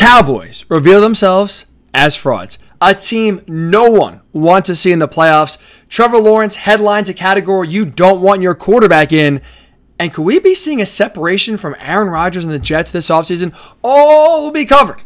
Cowboys reveal themselves as frauds. A team no one wants to see in the playoffs. Trevor Lawrence headlines a category you don't want your quarterback in. And could we be seeing a separation from Aaron Rodgers and the Jets this offseason? All will be covered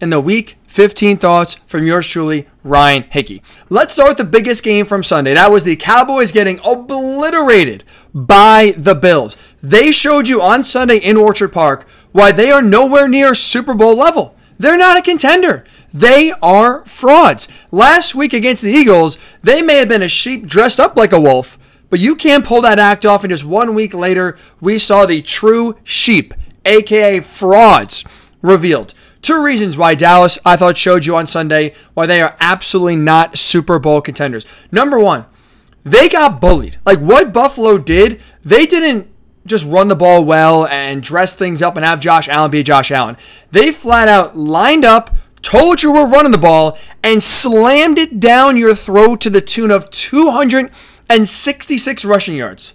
in the Week 15 thoughts from yours truly, Ryan Hickey. Let's start with the biggest game from Sunday. That was the Cowboys getting obliterated by the Bills. They showed you on Sunday in Orchard Park why they are nowhere near Super Bowl level. They're not a contender. They are frauds. Last week against the Eagles, they may have been a sheep dressed up like a wolf, but you can't pull that act off, and just 1 week later, we saw the true sheep, aka frauds, revealed. Two reasons why Dallas, I thought, showed you on Sunday why they are absolutely not Super Bowl contenders. Number one, they got bullied. Like what Buffalo did, they didn't just run the ball well and dress things up and have Josh Allen be Josh Allen. They flat out lined up, told you we're running the ball, and slammed it down your throat to the tune of 266 rushing yards.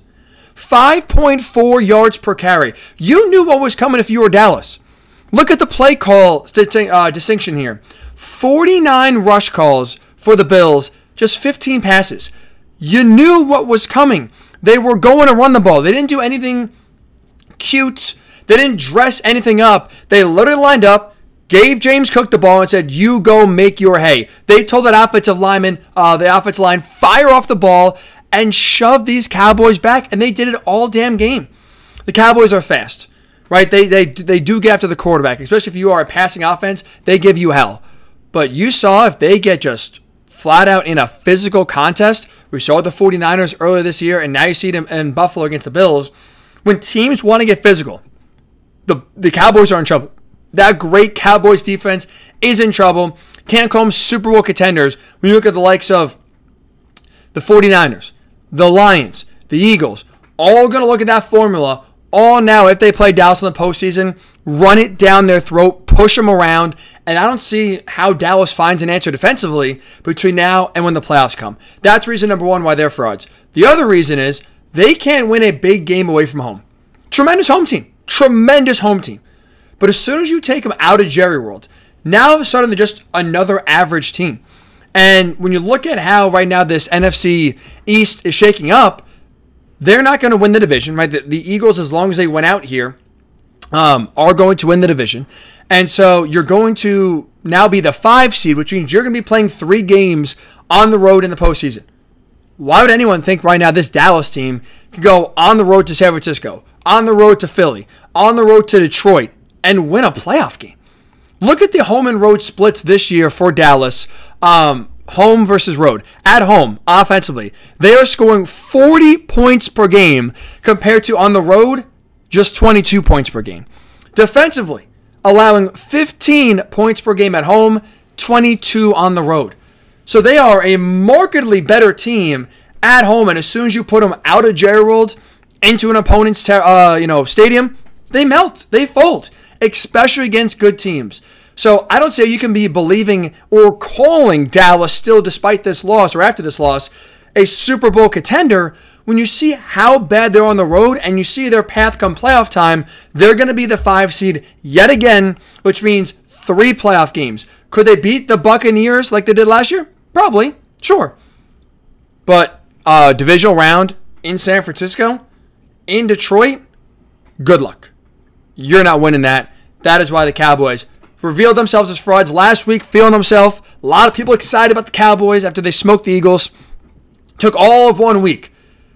5.4 yards per carry. You knew what was coming if you were Dallas. Look at the play call distinction here. 49 rush calls for the Bills, just 15 passes. You knew what was coming. They were going to run the ball. They didn't do anything cute. They didn't dress anything up. They literally lined up, gave James Cook the ball, and said, you go make your hay. They told that offensive line, fire off the ball and shove these Cowboys back, and they did it all damn game. The Cowboys are fast. Right, they do get after the quarterback, especially if you are a passing offense. They give you hell. But you saw if they get just flat out in a physical contest, we saw the 49ers earlier this year, and now you see them in Buffalo against the Bills. When teams want to get physical, the Cowboys are in trouble. That great Cowboys defense is in trouble. Can't call them Super Bowl contenders when you look at the likes of the 49ers, the Lions, the Eagles, all going to look at that formula. All now, if they play Dallas in the postseason, run it down their throat, push them around, and I don't see how Dallas finds an answer defensively between now and when the playoffs come. That's reason number one why they're frauds. The other reason is they can't win a big game away from home. Tremendous home team. Tremendous home team. But as soon as you take them out of Jerry World, now all of a sudden they're just another average team. And when you look at how right now this NFC East is shaking up, they're not going to win the division, right? The Eagles, as long as they went out here, are going to win the division. And so you're going to now be the 5 seed, which means you're going to be playing 3 games on the road in the postseason. Why would anyone think right now this Dallas team could go on the road to San Francisco, on the road to Philly, on the road to Detroit, and win a playoff game? Look at the home and road splits this year for Dallas. Home versus road. At home, offensively, they are scoring 40 points per game compared to on the road, just 22 points per game. Defensively, allowing 15 points per game at home, 22 on the road. So they are a markedly better team at home, and as soon as you put them out of Jerry World into an opponent's stadium, they melt, they fold, especially against good teams. So I don't say you can be believing or calling Dallas still, despite this loss or after this loss, a Super Bowl contender when you see how bad they're on the road and you see their path come playoff time. They're going to be the 5 seed yet again, which means 3 playoff games. Could they beat the Buccaneers like they did last year? Probably, sure. But divisional round in San Francisco, in Detroit, good luck. You're not winning that. That is why the Cowboys revealed themselves as frauds last week, feeling themselves. A lot of people excited about the Cowboys after they smoked the Eagles. Took all of 1 week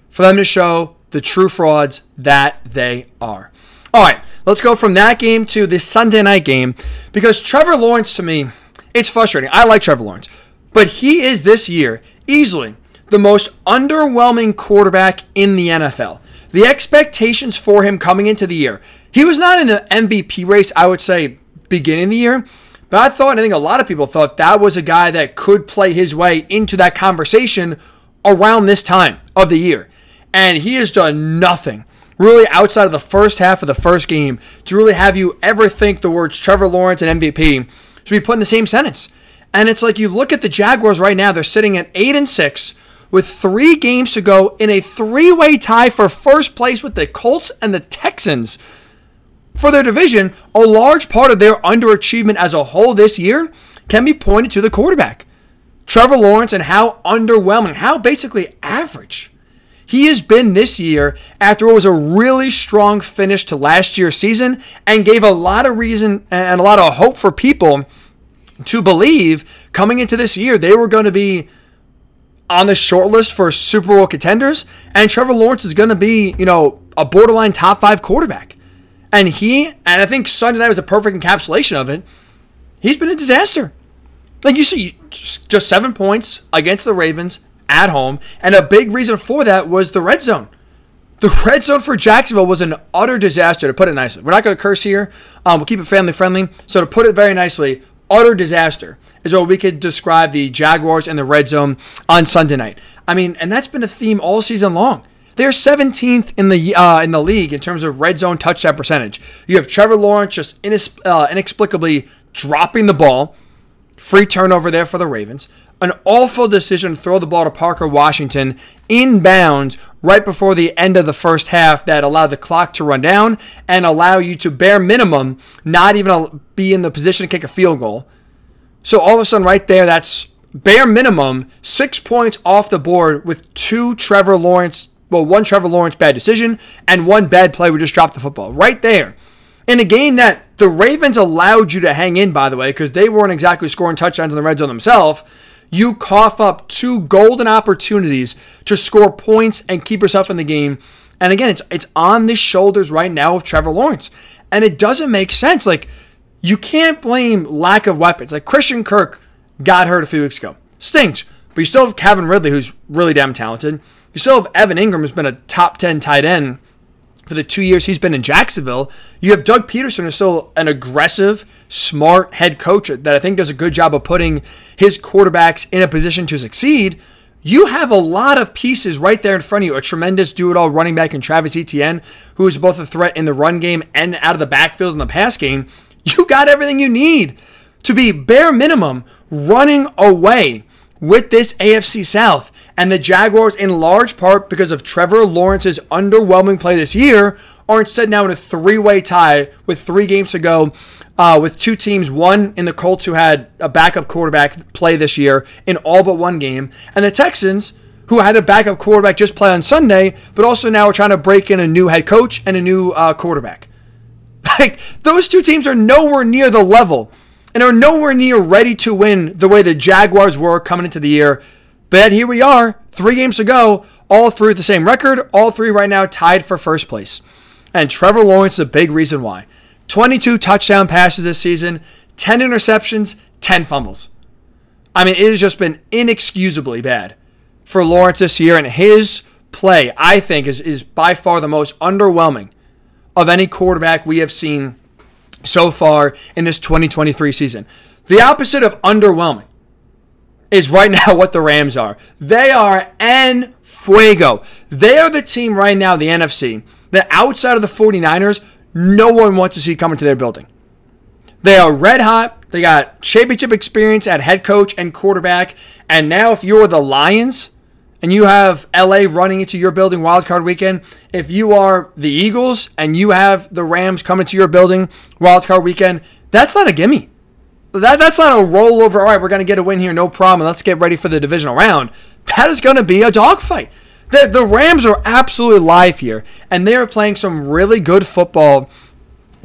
for them to show the true frauds that they are. All right, let's go from that game to this Sunday night game, because Trevor Lawrence, to me, it's frustrating. I like Trevor Lawrence, but he is this year easily the most underwhelming quarterback in the NFL. The expectations for him coming into the year, he was not in the MVP race, I would say, beginning of the year, but I think a lot of people thought that was a guy that could play his way into that conversation around this time of the year. And he has done nothing really outside of the first half of the first game to really have you ever think the words Trevor Lawrence and MVP should be put in the same sentence. And it's like you look at the Jaguars right now, they're sitting at 8-6 with 3 games to go in a 3-way tie for first place with the Colts and the Texans. for their division, a large part of their underachievement as a whole this year can be pointed to the quarterback, Trevor Lawrence, and how underwhelming, how basically average he has been this year after what was a really strong finish to last year's season and gave a lot of reason and a lot of hope for people to believe coming into this year they were going to be on the short list for Super Bowl contenders, and Trevor Lawrence is going to be, a borderline top 5 quarterback. And I think Sunday night was a perfect encapsulation of it. He's been a disaster. Like you see, just 7 points against the Ravens at home, and a big reason for that was the red zone. The red zone for Jacksonville was an utter disaster, to put it nicely. We're not going to curse here. We'll keep it family friendly. So to put it very nicely, utter disaster is what we could describe the Jaguars in the red zone on Sunday night. I mean, and that's been a theme all season long. They're 17th in the league in terms of red zone touchdown percentage. You have Trevor Lawrence just inexplicably dropping the ball. Free turnover there for the Ravens. An awful decision to throw the ball to Parker Washington inbounds right before the end of the first half that allowed the clock to run down and allow you to bare minimum not even be in the position to kick a field goal. So all of a sudden right there, that's bare minimum 6 points off the board with one Trevor Lawrence bad decision and one bad play where just dropped the football. Right there. In a game that the Ravens allowed you to hang in, by the way, because they weren't exactly scoring touchdowns in the red zone themselves, you cough up 2 golden opportunities to score points and keep yourself in the game. And again, it's on the shoulders right now of Trevor Lawrence. And it doesn't make sense. Like, you can't blame lack of weapons. Like, Christian Kirk got hurt a few weeks ago. Stinks. But you still have Calvin Ridley, who's really damn talented. You still have Evan Ingram, who's been a top 10 tight end for the 2 years he's been in Jacksonville. You have Doug Peterson, who's still an aggressive, smart head coach that I think does a good job of putting his quarterbacks in a position to succeed. You have a lot of pieces right there in front of you. A tremendous do-it-all running back in Travis Etienne, who is both a threat in the run game and out of the backfield in the pass game. You got everything you need to be bare minimum running away with this AFC South. And the Jaguars, in large part because of Trevor Lawrence's underwhelming play this year, are instead now in a 3-way tie with 3 games to go with 2 teams, one in the Colts who had a backup quarterback play this year in all but 1 game, and the Texans who had a backup quarterback just play on Sunday, but also now are trying to break in a new head coach and a new quarterback. Like, those 2 teams are nowhere near the level and are nowhere near ready to win the way the Jaguars were coming into the year. But here we are, 3 games to go, all 3 with the same record, all 3 right now tied for first place. And Trevor Lawrence is a big reason why. 22 touchdown passes this season, 10 interceptions, 10 fumbles. I mean, it has just been inexcusably bad for Lawrence this year, and his play, I think, is by far the most underwhelming of any quarterback we have seen so far in this 2023 season. The opposite of underwhelming is right now what the Rams are. They are en fuego. They are the team right now, the NFC, that outside of the 49ers, no one wants to see coming to their building. They are red hot. They got championship experience at head coach and quarterback. And now if you're the Lions and you have LA running into your building wildcard weekend, if you are the Eagles and you have the Rams coming to your building wildcard weekend, that's not a gimme. That's not a rollover. All right, we're going to get a win here, no problem. Let's get ready for the divisional round. That is going to be a dogfight. The Rams are absolutely live here, and they are playing some really good football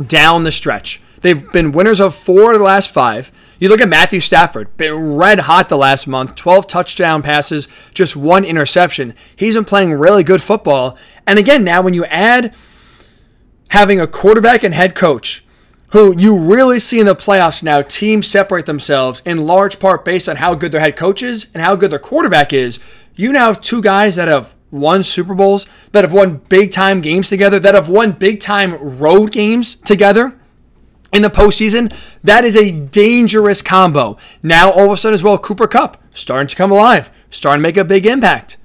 down the stretch. They've been winners of 4 of the last 5. You look at Matthew Stafford, been red hot the last month, 12 touchdown passes, just 1 interception. He's been playing really good football. And again, now when you add having a quarterback and head coach who you really see in the playoffs now, teams separate themselves in large part based on how good their head coach is and how good their quarterback is. You now have 2 guys that have won Super Bowls, that have won big-time games together, that have won big-time road games together in the postseason. That is a dangerous combo. Now, all of a sudden as well, Cooper Kupp starting to come alive, starting to make a big impact.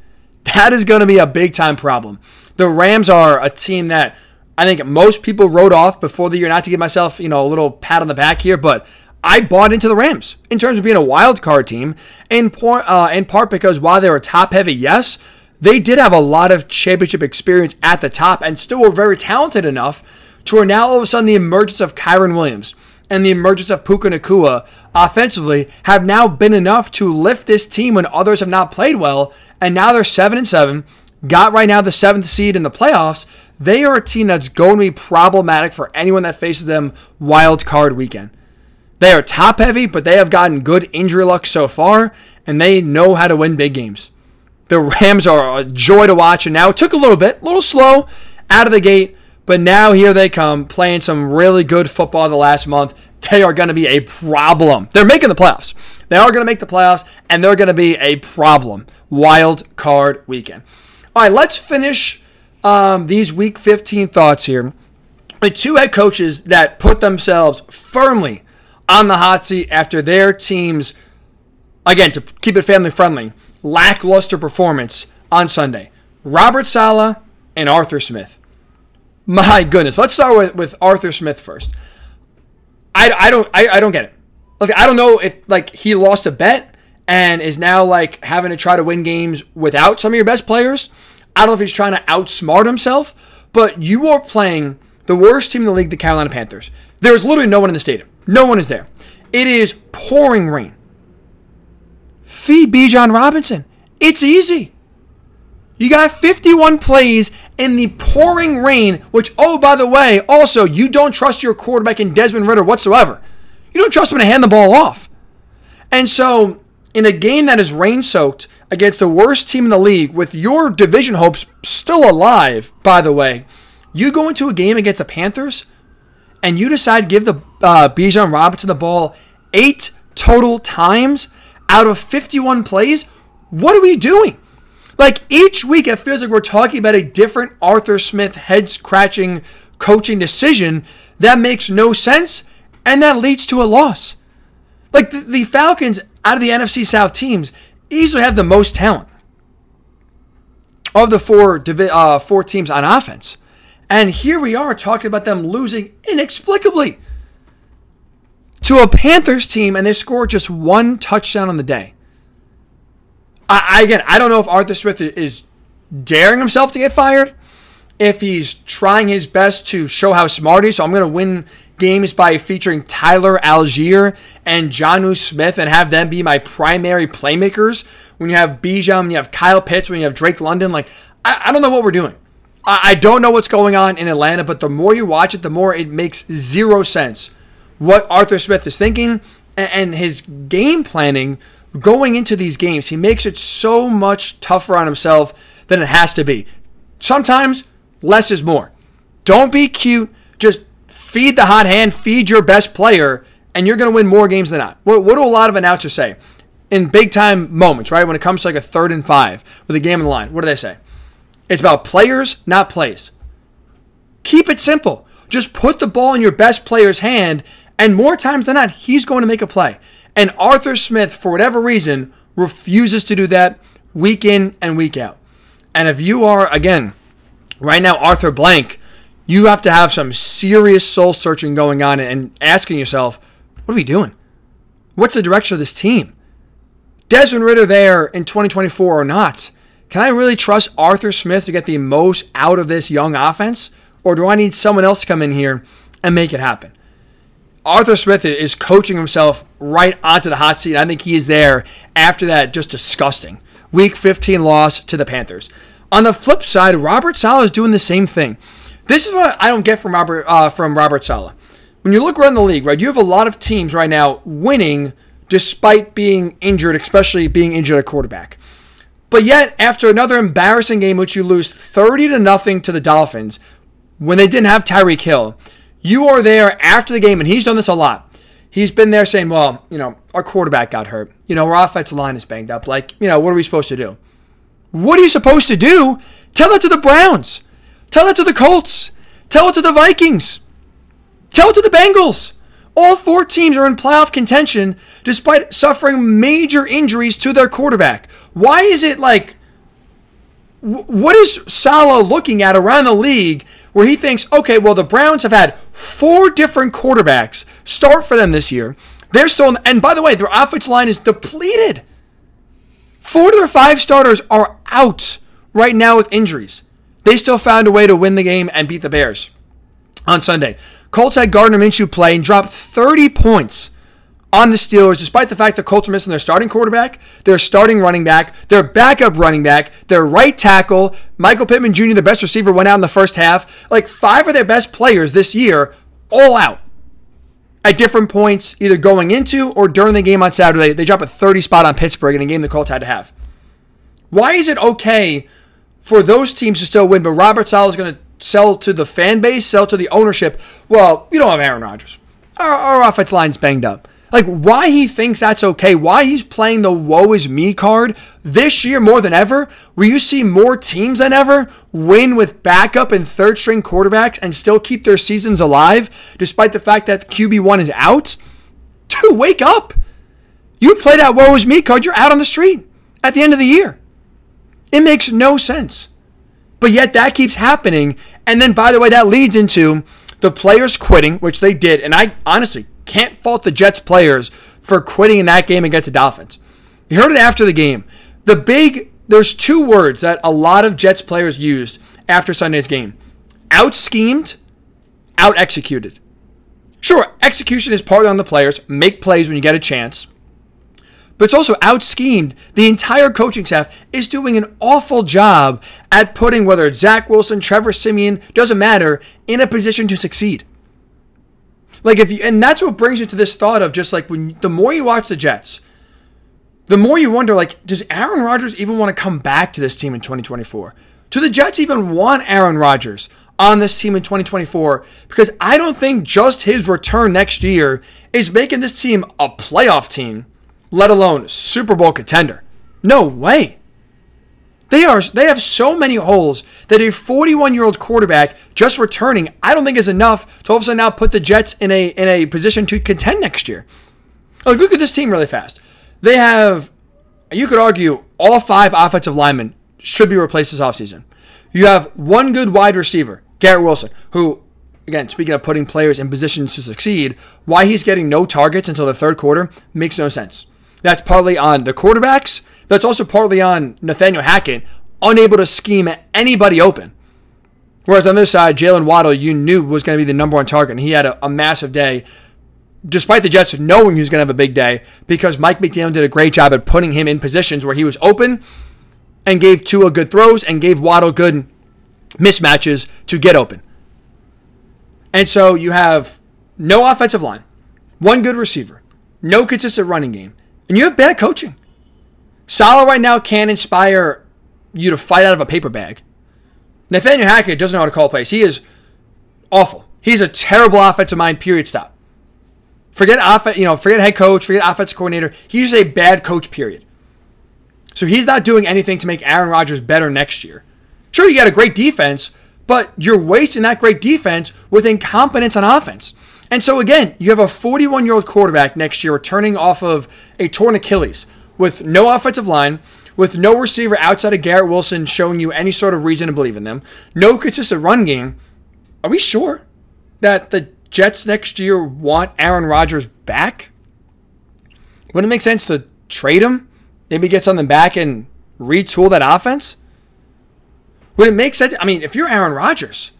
That is going to be a big-time problem. The Rams are a team that I think most people wrote off before the year, not to give myself, a little pat on the back here, but I bought into the Rams in terms of being a wild card team, in part because while they were top-heavy, yes, they did have a lot of championship experience at the top and still were very talented enough to where now all of a sudden the emergence of Kyron Williams and the emergence of Puka Nacua offensively have now been enough to lift this team when others have not played well, and now they're 7-7, got right now the 7th seed in the playoffs. They are a team that's going to be problematic for anyone that faces them wild card weekend. They are top heavy, but they have gotten good injury luck so far, and they know how to win big games. The Rams are a joy to watch, and now it took a little slow out of the gate, but now here they come, playing some really good football the last month. They are going to be a problem. They're making the playoffs. They are going to make the playoffs, and they're going to be a problem. Wild card weekend. All right, let's finish these Week 15 thoughts here. The two head coaches that put themselves firmly on the hot seat after their teams, again, to keep it family friendly, lackluster performance on Sunday. Robert Saleh and Arthur Smith. My goodness. Let's start with Arthur Smith first. I don't get it. Like, I don't know if he lost a bet and is now having to try to win games without some of your best players. I don't know if he's trying to outsmart himself, but you are playing the worst team in the league, the Carolina Panthers. There's literally no one in the stadium. No one is there. It is pouring rain. Feed Bijan Robinson. It's easy. You got 51 plays in the pouring rain, which, oh, by the way, also, you don't trust your quarterback in Desmond Ridder whatsoever. You don't trust him to hand the ball off. And so, in a game that is rain-soaked against the worst team in the league, with your division hopes still alive, by the way, you go into a game against the Panthers, and you decide to give the Bijan Robinson the ball 8 total times out of 51 plays. What are we doing? Each week, it feels like we're talking about a different Arthur Smith head-scratching coaching decision that makes no sense, and that leads to a loss. The Falcons, out of the NFC South teams, easily have the most talent of the four teams on offense. And here we are talking about them losing inexplicably to a Panthers team, and they scored just 1 touchdown on the day. I don't know if Arthur Smith is daring himself to get fired, if he's trying his best to show how smart he is. So I'm going to win games by featuring Tyler Algier and Jonnu Smith and have them be my primary playmakers. When you have Bijan, when you have Kyle Pitts, when you have Drake London, I don't know what we're doing. I don't know what's going on in Atlanta, but the more you watch it, the more it makes zero sense what Arthur Smith is thinking and his game planning going into these games. He makes it so much tougher on himself than it has to be. Sometimes less is more. Don't be cute. Just feed the hot hand, feed your best player, and you're going to win more games than not. What do a lot of announcers say in big-time moments, right? When it comes to a 3rd and 5 with a game on the line, what do they say? It's about players, not plays. Keep it simple. Just put the ball in your best player's hand, and more times than not, he's going to make a play. And Arthur Smith, for whatever reason, refuses to do that week in and week out. And if you are, again, right now, Arthur Blank, you have to have some serious soul searching going on and asking yourself, what are we doing? What's the direction of this team? Desmond Ridder there in 2024 or not? Can I really trust Arthur Smith to get the most out of this young offense? Or do I need someone else to come in here and make it happen? Arthur Smith is coaching himself right onto the hot seat. I think he is there after that just disgusting Week 15 loss to the Panthers. On the flip side, Robert Saleh is doing the same thing. This is what I don't get from Robert Saleh. When you look around the league, right, you have a lot of teams right now winning despite being injured, especially being injured at quarterback. But yet, after another embarrassing game, which you lose 30-0 to the Dolphins, when they didn't have Tyreek Hill, you are there after the game, and he's done this a lot. He's been there saying, well, our quarterback got hurt. Our offensive line is banged up. What are we supposed to do? What are you supposed to do? Tell that to the Browns. Tell it to the Colts. Tell it to the Vikings. Tell it to the Bengals. All 4 teams are in playoff contention despite suffering major injuries to their quarterback. Why is it what is Saleh looking at around the league where he thinks, okay, well, the Browns have had 4 different quarterbacks start for them this year. They're still, and by the way, their offensive line is depleted. 4 of their 5 starters are out right now with injuries. They still found a way to win the game and beat the Bears. on Sunday. Colts had Gardner Minshew play and dropped 30 points on the Steelers, despite the fact the Colts are missing their starting quarterback, their starting running back, their backup running back, their right tackle. Michael Pittman Jr., the best receiver, went out in the first half. Like 5 of their best players this year, all out at different points, either going into or during the game on Saturday. They dropped a 30 spot on Pittsburgh in a game the Colts had to have. Why is it okay for those teams to still win, but Robert Saleh is going to sell to the fan base, sell to the ownership? Well, you don't have Aaron Rodgers. Our offensive line's banged up. Like, why he thinks that's okay, why he's playing the woe is me card this year more than ever, where you see more teams than ever win with backup and third string quarterbacks and still keep their seasons alive, despite the fact that QB1 is out. Dude, wake up. You play that woe is me card, you're out on the street at the end of the year. It makes no sense. But yet that keeps happening. And then, by the way, that leads into the players quitting, which they did. And I honestly can't fault the Jets players for quitting in that game against the Dolphins. You heard it after the game. There's 2 words that a lot of Jets players used after Sunday's game. Out-schemed, out-executed. Sure, execution is partly on the players. Make plays when you get a chance. But it's also out-schemed. The entire coaching staff is doing an awful job at putting, whether it's Zach Wilson, Trevor Siemian, doesn't matter, in a position to succeed. Like and that's what brings you to this thought of just like the more you watch the Jets, the more you wonder, like, does Aaron Rodgers even want to come back to this team in 2024? Do the Jets even want Aaron Rodgers on this team in 2024? Because I don't think just his return next year is making this team a playoff team, let alone Super Bowl contender. No way. They have so many holes that a 41-year-old quarterback just returning, I don't think is enough to all of a sudden now put the Jets in a position to contend next year. Like, look at this team really fast. They have, you could argue, all 5 offensive linemen should be replaced this offseason. You have 1 good wide receiver, Garrett Wilson, who, again, speaking of putting players in positions to succeed, why he's getting no targets until the third quarter makes no sense. That's partly on the quarterbacks. That's also partly on Nathaniel Hackett, unable to scheme anybody open. Whereas on this side, Jalen Waddle, you knew was going to be the number 1 target, and he had a massive day, despite the Jets knowing he was going to have a big day, because Mike McDaniel did a great job at putting him in positions where he was open and gave Tua good throws and gave Waddle good mismatches to get open. And so you have no offensive line, 1 good receiver, no consistent running game, and you have bad coaching. Saleh right now can't inspire you to fight out of a paper bag. Nathaniel Hackett doesn't know how to call plays. He is awful. He's a terrible offensive mind, period, stop. Forget head coach, forget offensive coordinator. He's just a bad coach, period. So he's not doing anything to make Aaron Rodgers better next year. Sure, you got a great defense, but you're wasting that great defense with incompetence on offense. And so again, you have a 41-year-old quarterback next year returning off of a torn Achilles, with no offensive line, with no receiver outside of Garrett Wilson showing you any sort of reason to believe in them, no consistent run game. Are we sure that the Jets next year want Aaron Rodgers back? Wouldn't it make sense to trade him? Maybe get something back and retool that offense? Would it make sense? I mean, if you're Aaron Rodgers,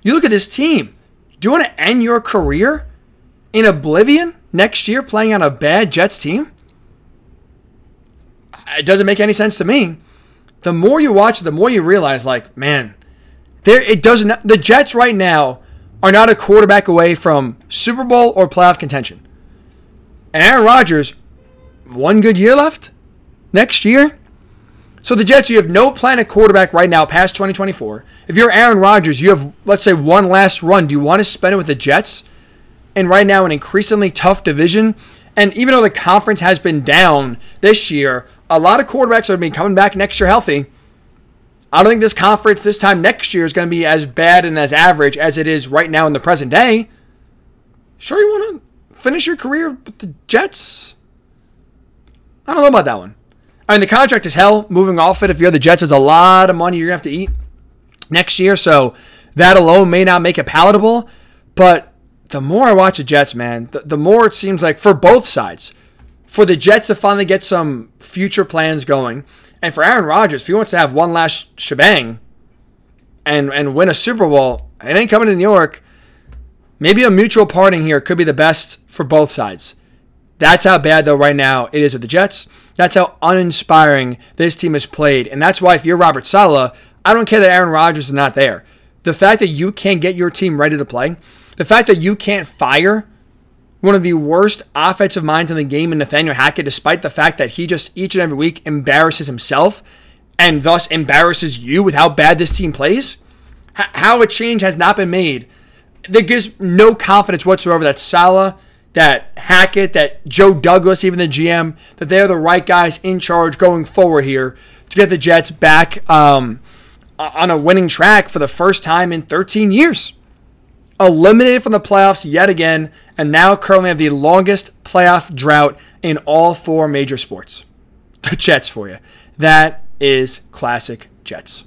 you look at this team. Do you want to end your career in oblivion next year playing on a bad Jets team? It doesn't make any sense to me. The more you watch, the more you realize, like, man, the Jets right now are not a quarterback away from Super Bowl or playoff contention. And Aaron Rodgers, 1 good year left next year. So the Jets, you have no plan at quarterback right now past 2024. If you're Aaron Rodgers, you have, let's say, 1 last run. Do you want to spend it with the Jets? And right now, an increasingly tough division. And even though the conference has been down this year, a lot of quarterbacks are going to be coming back next year healthy. I don't think this conference this time next year is going to be as bad and as average as it is right now in the present day. Sure, you want to finish your career with the Jets? I don't know about that one. I mean, the contract is hell. Moving off it, if you're the Jets, is a lot of money you're going to have to eat next year. So that alone may not make it palatable. But the more I watch the Jets, man, the more it seems like for both sides, for the Jets to finally get some future plans going, and for Aaron Rodgers, if he wants to have 1 last shebang and win a Super Bowl, it ain't coming to New York. Maybe a mutual parting here could be the best for both sides. That's how bad, though, right now it is with the Jets. That's how uninspiring this team has played. And that's why if you're Robert Saleh, I don't care that Aaron Rodgers is not there. The fact that you can't get your team ready to play, the fact that you can't fire one of the worst offensive minds in the game in Nathaniel Hackett, despite the fact that he just each and every week embarrasses himself and thus embarrasses you with how bad this team plays, how a change has not been made. There gives no confidence whatsoever that Saleh, that Hackett, that Joe Douglas, even the GM, that they're the right guys in charge going forward here to get the Jets back on a winning track for the first time in 13 years. Eliminated from the playoffs yet again, and now currently have the longest playoff drought in all 4 major sports. The Jets for you. That is classic Jets.